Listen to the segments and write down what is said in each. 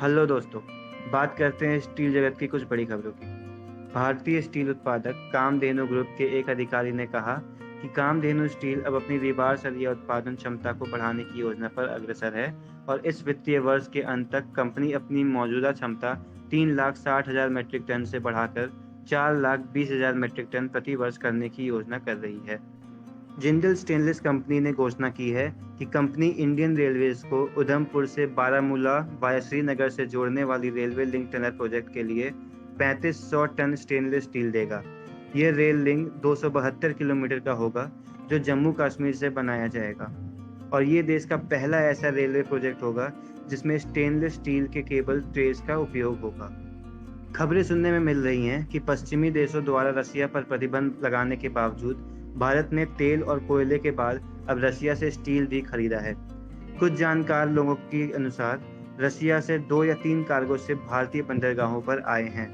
Hello दोस्तों, बात करते हैं स्टील जगत की कुछ बड़ी खबरों की। भारतीय स्टील उत्पादक कामधेनु ग्रुप के एक अधिकारी ने कहा कि कामधेनु स्टील अब अपनी रीबार सरिया उत्पादन क्षमता को बढ़ाने की योजना पर अग्रसर है और इस वित्तीय वर्ष के अंत तक कंपनी अपनी मौजूदा क्षमता 3,60,000 मीट्रिक टन से बढ़ाकर 4,20,000 मीट्रिक टन प्रति वर्ष करने की योजना कर रही है। जिंदल स्टेनलेस कंपनी ने घोषणा की है कि कंपनी इंडियन रेलवेज को उधमपुर से बारामूला वाया श्रीनगर से जोड़ने वाली रेलवे लिंक टनल प्रोजेक्ट के लिए 3500 टन स्टेनलेस स्टील देगा। यह रेल लिंक 272 किलोमीटर का होगा जो जम्मू कश्मीर से बनाया जाएगा और ये देश का पहला ऐसा रेलवे प्रोजेक्ट होगा जिसमें स्टेनलेस स्टील के केबल ट्रेस का उपयोग होगा। खबरें सुनने में मिल रही हैं कि पश्चिमी देशों द्वारा रसिया पर प्रतिबंध लगाने के बावजूद भारत ने तेल और कोयले के बाद अब रसिया से स्टील भी खरीदा है। कुछ जानकार लोगों के अनुसार रसिया से 2 या 3 कार्गो शिप भारतीय बंदरगाहों पर आए हैं।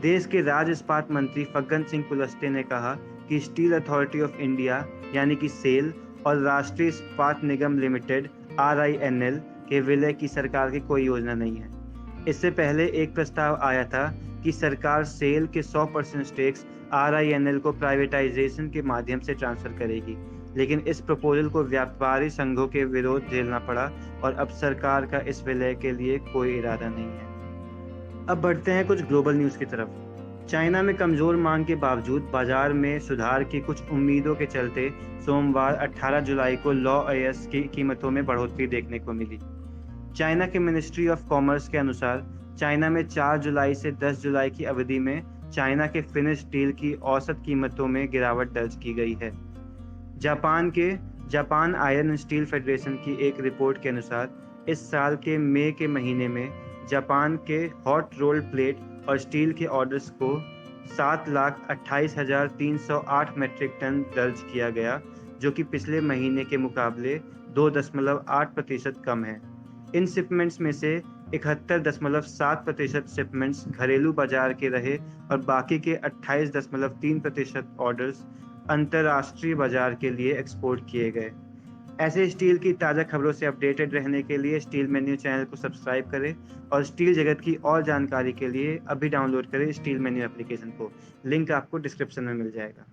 देश के राज्य इस्पात मंत्री फग्गन सिंह कुलस्ते ने कहा कि स्टील अथॉरिटी ऑफ इंडिया यानी कि सेल और राष्ट्रीय इस्पात निगम लिमिटेड RINL के विलय की सरकार की कोई योजना नहीं है। इससे पहले एक प्रस्ताव आया था कि सरकार सेल के 100% स्टेक्स RINL को प्राइवेटाइजेशन के माध्यम से ट्रांसफर करेगी, लेकिन इस प्रपोजल को व्यापारी संघों के विरोध झेलना पड़ा और अब सरकार का इस विलय के लिए कोई इरादा नहीं है। अब बढ़ते हैं कुछ ग्लोबल न्यूज़ की तरफ। चाइना में कमजोर मांग के बावजूद बाजार में सुधार की कुछ उम्मीदों के चलते सोमवार 18 जुलाई को लॉ AS की कीमतों में बढ़ोतरी देखने को मिली। चाइना के मिनिस्ट्री ऑफ कॉमर्स के अनुसार चाइना में 4 जुलाई से 10 जुलाई की अवधि में चाइना के फिनिश स्टील की औसत कीमतों में गिरावट दर्ज की गई है। जापान आयरन स्टील फेडरेशन की एक रिपोर्ट के अनुसार इस साल के मई के महीने में जापान के हॉट रोल्ड प्लेट और स्टील के ऑर्डर्स को 7,28,308 मीट्रिक टन दर्ज किया गया, जो कि पिछले महीने के मुकाबले 2.8% कम है। इन शिपमेंट्स में से 71.7% शिपमेंट्स घरेलू बाजार के रहे और बाकी के 28.3% ऑर्डर्स अंतर्राष्ट्रीय बाजार के लिए एक्सपोर्ट किए गए। ऐसे स्टील की ताज़ा खबरों से अपडेटेड रहने के लिए स्टील मेन्यू चैनल को सब्सक्राइब करें और स्टील जगत की और जानकारी के लिए अभी डाउनलोड करें स्टील मेन्यू एप्लीकेशन को। लिंक आपको डिस्क्रिप्शन में मिल जाएगा।